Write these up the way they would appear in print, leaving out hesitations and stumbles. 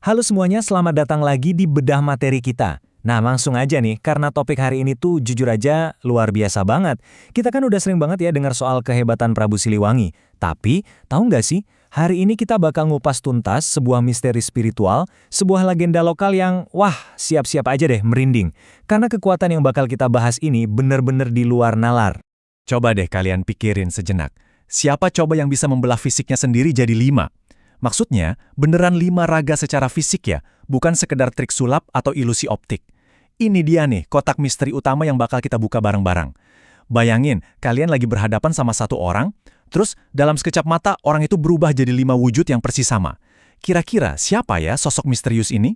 Halo semuanya, selamat datang lagi di bedah materi kita. Nah, langsung aja nih, karena topik hari ini tuh jujur aja luar biasa banget. Kita kan udah sering banget ya dengar soal kehebatan Prabu Siliwangi. Tapi, tahu nggak sih, hari ini kita bakal ngupas tuntas sebuah misteri spiritual, sebuah legenda lokal yang, wah, siap-siap aja deh merinding. Karena kekuatan yang bakal kita bahas ini bener-bener di luar nalar. Coba deh kalian pikirin sejenak. Siapa coba yang bisa membelah fisiknya sendiri jadi 5? Maksudnya, beneran 5 raga secara fisik ya, bukan sekedar trik sulap atau ilusi optik. Ini dia nih, kotak misteri utama yang bakal kita buka bareng-bareng. Bayangin, kalian lagi berhadapan sama satu orang, terus dalam sekejap mata orang itu berubah jadi 5 wujud yang persis sama. Kira-kira siapa ya sosok misterius ini?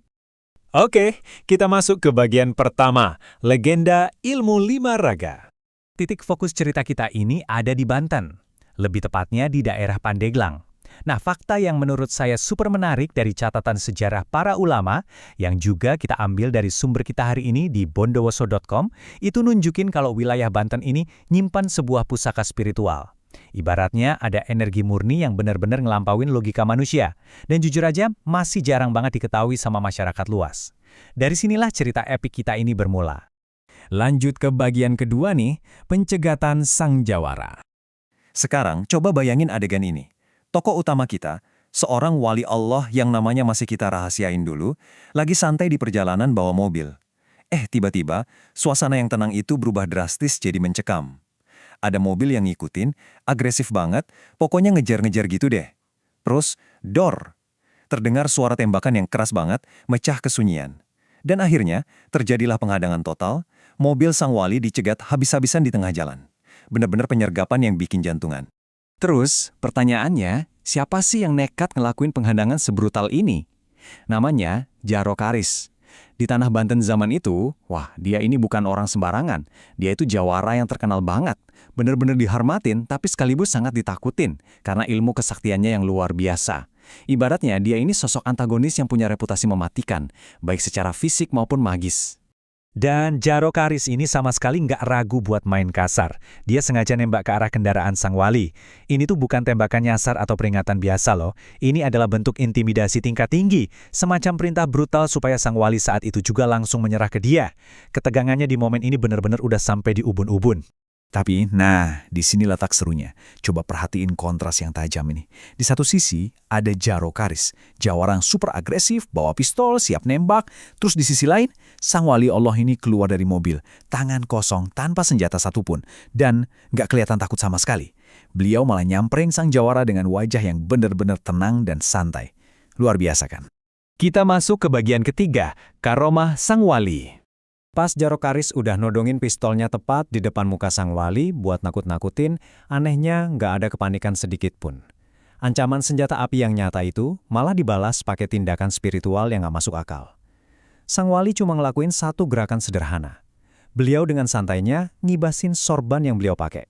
Oke, kita masuk ke bagian pertama, legenda ilmu 5 raga. Titik fokus cerita kita ini ada di Banten, lebih tepatnya di daerah Pandeglang. Nah, fakta yang menurut saya super menarik dari catatan sejarah para ulama, yang juga kita ambil dari sumber kita hari ini di bondowoso.com, itu nunjukin kalau wilayah Banten ini nyimpan sebuah pusaka spiritual. Ibaratnya ada energi murni yang benar-benar ngelampauin logika manusia, dan jujur aja masih jarang banget diketahui sama masyarakat luas. Dari sinilah cerita epik kita ini bermula. Lanjut ke bagian kedua nih, pencegatan sang jawara. Sekarang, coba bayangin adegan ini. Tokoh utama kita, seorang wali Allah yang namanya masih kita rahasiain dulu, lagi santai di perjalanan bawa mobil. Tiba-tiba, suasana yang tenang itu berubah drastis jadi mencekam. Ada mobil yang ngikutin, agresif banget, pokoknya ngejar-ngejar gitu deh. Terus, dor! Terdengar suara tembakan yang keras banget, mecah kesunyian. Dan akhirnya, terjadilah penghadangan total, mobil sang wali dicegat habis-habisan di tengah jalan. Benar-benar penyergapan yang bikin jantungan. Terus, pertanyaannya, siapa sih yang nekat ngelakuin penghadangan sebrutal ini? Namanya Jaro Karis. Di tanah Banten zaman itu, wah, dia ini bukan orang sembarangan. Dia itu jawara yang terkenal banget. Bener-bener dihormatin, tapi sekaligus sangat ditakutin karena ilmu kesaktiannya yang luar biasa. Ibaratnya, dia ini sosok antagonis yang punya reputasi mematikan, baik secara fisik maupun magis. Dan Jaro Karis ini sama sekali nggak ragu buat main kasar. Dia sengaja nembak ke arah kendaraan sang wali. Ini tuh bukan tembakan nyasar atau peringatan biasa loh. Ini adalah bentuk intimidasi tingkat tinggi. Semacam perintah brutal supaya sang wali saat itu juga langsung menyerah ke dia. Ketegangannya di momen ini benar-benar udah sampai di ubun-ubun. Tapi, di sini letak serunya. Coba perhatiin kontras yang tajam ini. Di satu sisi, ada Jaro Karis, jawara yang super agresif, bawa pistol, siap nembak. Terus di sisi lain, sang wali Allah ini keluar dari mobil, tangan kosong, tanpa senjata satupun. Dan nggak kelihatan takut sama sekali. Beliau malah nyamperin sang jawara dengan wajah yang benar-benar tenang dan santai. Luar biasa kan? Kita masuk ke bagian ketiga, karomah sang wali. Pas Jaro Karis udah nodongin pistolnya tepat di depan muka sang wali buat nakut-nakutin, anehnya nggak ada kepanikan sedikit pun. Ancaman senjata api yang nyata itu malah dibalas pakai tindakan spiritual yang nggak masuk akal. Sang wali cuma ngelakuin satu gerakan sederhana. Beliau dengan santainya ngibasin sorban yang beliau pakai.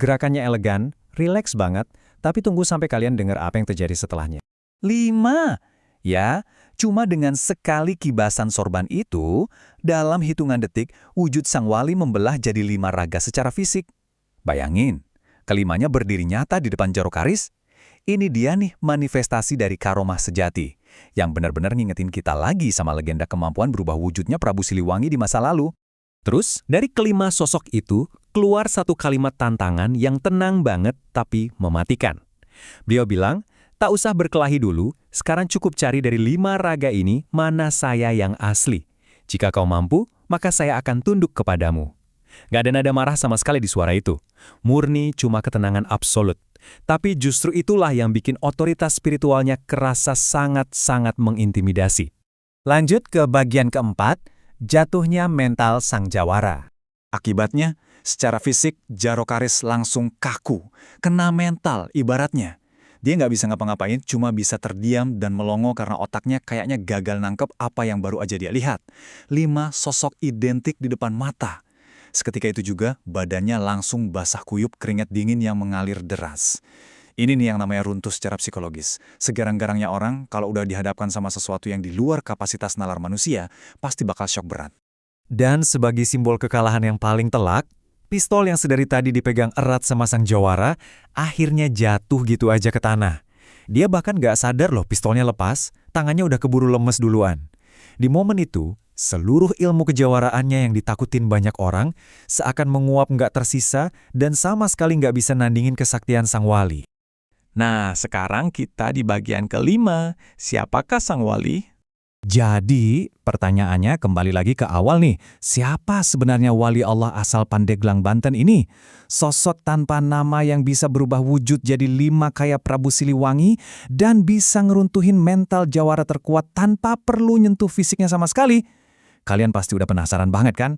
Gerakannya elegan, rileks banget, tapi tunggu sampai kalian dengar apa yang terjadi setelahnya. 5! Ya, cuma dengan sekali kibasan sorban itu, dalam hitungan detik, wujud sang wali membelah jadi 5 raga secara fisik. Bayangin, kelimanya berdiri nyata di depan Jaro Karis. Ini dia nih manifestasi dari karomah sejati, yang benar-benar ngingetin kita lagi sama legenda kemampuan berubah wujudnya Prabu Siliwangi di masa lalu. Terus, dari kelima sosok itu, keluar satu kalimat tantangan yang tenang banget tapi mematikan. Beliau bilang, tak usah berkelahi dulu, sekarang cukup cari dari 5 raga ini mana saya yang asli. Jika kau mampu, maka saya akan tunduk kepadamu. Gak ada nada marah sama sekali di suara itu. Murni cuma ketenangan absolut. Tapi justru itulah yang bikin otoritas spiritualnya kerasa sangat-sangat mengintimidasi. Lanjut ke bagian keempat, jatuhnya mental sang jawara. Akibatnya, secara fisik, Jaro Karis langsung kaku, kena mental ibaratnya. Dia nggak bisa ngapa-ngapain, cuma bisa terdiam dan melongo karena otaknya kayaknya gagal nangkep apa yang baru aja dia lihat. 5 sosok identik di depan mata. Seketika itu juga, badannya langsung basah kuyup keringat dingin yang mengalir deras. Ini nih yang namanya runtuh secara psikologis. Segarang-garangnya orang, kalau udah dihadapkan sama sesuatu yang di luar kapasitas nalar manusia, pasti bakal syok berat. Dan sebagai simbol kekalahan yang paling telak, pistol yang sedari tadi dipegang erat sama sang jawara, akhirnya jatuh gitu aja ke tanah. Dia bahkan gak sadar loh pistolnya lepas, tangannya udah keburu lemes duluan. Di momen itu, seluruh ilmu kejawaraannya yang ditakutin banyak orang seakan menguap nggak tersisa dan sama sekali nggak bisa nandingin kesaktian sang wali. Nah, sekarang kita di bagian kelima. Siapakah sang wali? Jadi, pertanyaannya kembali lagi ke awal nih. Siapa sebenarnya wali Allah asal Pandeglang, Banten ini? Sosok tanpa nama yang bisa berubah wujud jadi 5 kayak Prabu Siliwangi dan bisa ngeruntuhin mental jawara terkuat tanpa perlu nyentuh fisiknya sama sekali. Kalian pasti udah penasaran banget kan?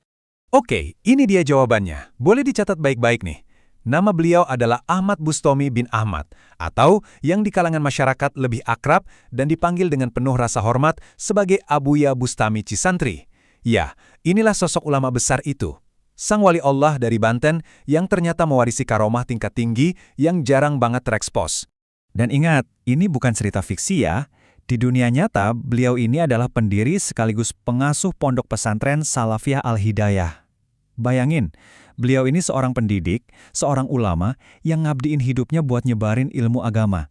Oke, ini dia jawabannya. Boleh dicatat baik-baik nih. Nama beliau adalah Ahmad Bustomi bin Ahmad, atau yang di kalangan masyarakat lebih akrab dan dipanggil dengan penuh rasa hormat sebagai Abuya Bustami Cisantri. Ya, inilah sosok ulama besar itu. Sang wali Allah dari Banten yang ternyata mewarisi karomah tingkat tinggi yang jarang banget terekspos. Dan ingat, ini bukan cerita fiksi ya. Di dunia nyata, beliau ini adalah pendiri sekaligus pengasuh pondok pesantren Salafiyah Al-Hidayah. Bayangin, beliau ini seorang pendidik, seorang ulama yang ngabdiin hidupnya buat nyebarin ilmu agama.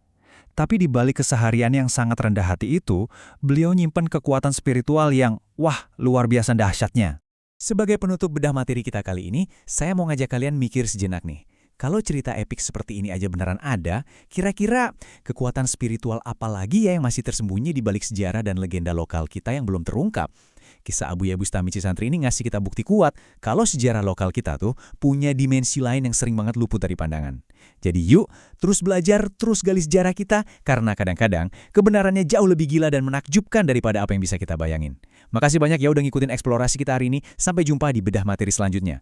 Tapi di balik keseharian yang sangat rendah hati itu, beliau nyimpen kekuatan spiritual yang, wah, luar biasa dahsyatnya. Sebagai penutup bedah materi kita kali ini, saya mau ngajak kalian mikir sejenak nih. Kalau cerita epik seperti ini aja beneran ada, kira-kira kekuatan spiritual apa lagi ya yang masih tersembunyi di balik sejarah dan legenda lokal kita yang belum terungkap? Kisah Abuya Bustami Cisantri ini ngasih kita bukti kuat kalau sejarah lokal kita tuh punya dimensi lain yang sering banget luput dari pandangan. Jadi yuk, terus belajar, terus gali sejarah kita, karena kadang-kadang kebenarannya jauh lebih gila dan menakjubkan daripada apa yang bisa kita bayangin. Makasih banyak ya udah ngikutin eksplorasi kita hari ini, sampai jumpa di bedah materi selanjutnya.